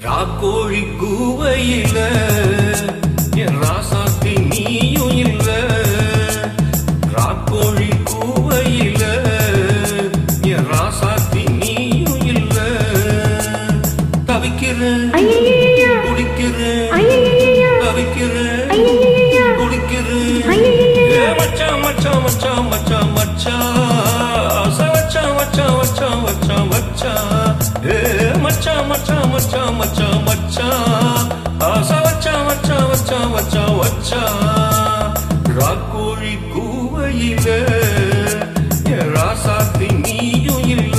ராக்கோழி கூவையில என் ராசாத்தி நீயும் இல்ல. ராக்கோழி கூவையில என் ராசாத்தி நீயும் இல்ல. தவிக்கிறேன் குடிக்கிறேன், தவிக்கிறேன் குடிக்கிறேன். மச்சான் மச்சான் மச்சான் மச்சான் மச்சான் மச்சான் மச்சான் மச்சான் மச்சான் மச்சான் மச்சான் மச்சான் மச்சான் மச்சான் மச்சான் ஆசா மச்சான் மச்சான் மச்சான் மச்சான் மச்சான். ராக்கோழி கூவையில என் ராசாத்தி நீயும் இல்ல.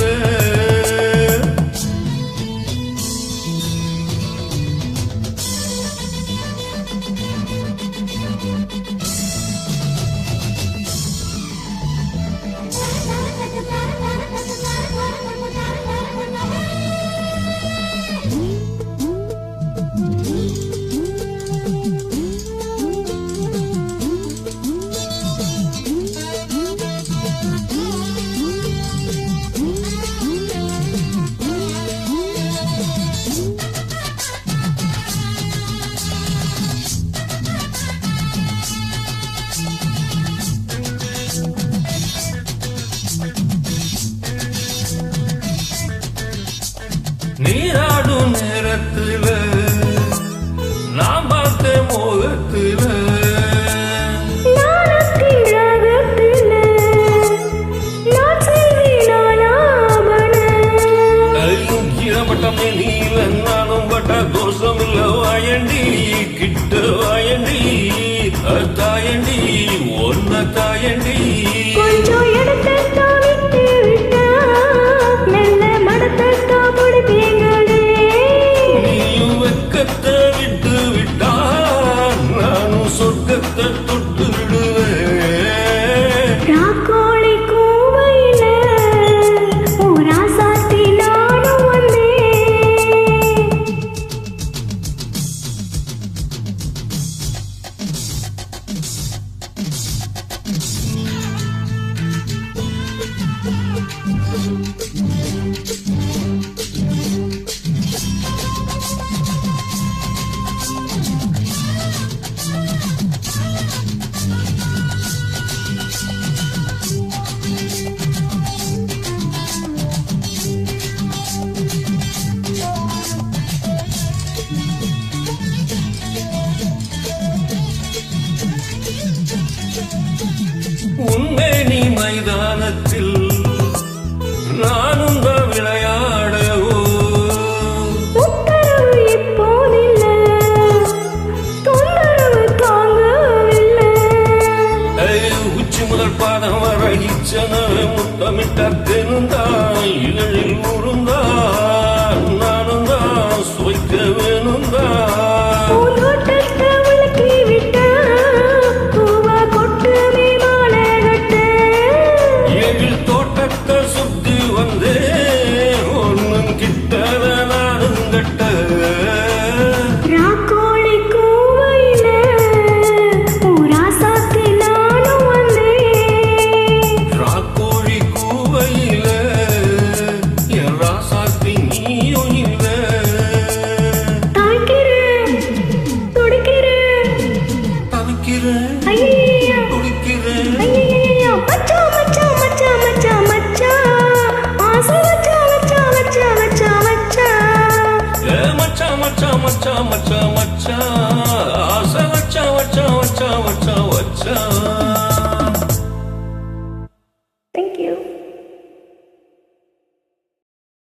நீராடும் நேரத்துல நான் பார்த்த மோகத்துல ஈரப்பட்டமே நீல நானும் பட்ட தோஷம் இல்ல. வாயண்டி கிட்ட வாயண்டி தாயண்டி ஒன்ன தாயண்டி நீயும் வெக்கத்தை விட்டு விட்டா நானும் சொர்க்கத்தை தொட்டு விடுவேன். ராக்கோழி கூவையில ஒரு ராசாத்தி நானும் வந்தேன். உண்மை நீ மைதானத்தில் நானும் தான் விளையாடவோ. உத்தரவு இப்போதில்லை, தொந்தரவு தாங்கவில்லை. உச்சி முதல் பாதம் வர இச்சனவே முத்தமிட்ட தெனுந்தான் இதழில் உருந்தான் நானும் தான் சுவைக்க வேணுந்தான். சுத்தி வந்தே ஒன்னும் கிட்டத நானும் கட்ட. ராக்கோழி கூவையில ஒரு ராசாத்தி நானும் வந்தேன். ராக்கோழி கூவையில என் ராசாத்தி நீயும் இல்ல. தவிக்கிறேன் துடிக்கிறேன், தவிக்கிறேன் துடிக்கிறேன். மச்சான் மச்சான் மச்சான் மச்சான் மச்சான் ஆசை மச்சான் மச்சான் மச்சான் மச்சான் மச்சான் மச்சான் மச்சான் மச்சான் மச்சான் மச்சான் ஆசை மச்சான் மச்சான் மச்சான் மச்சான் மச்சான்.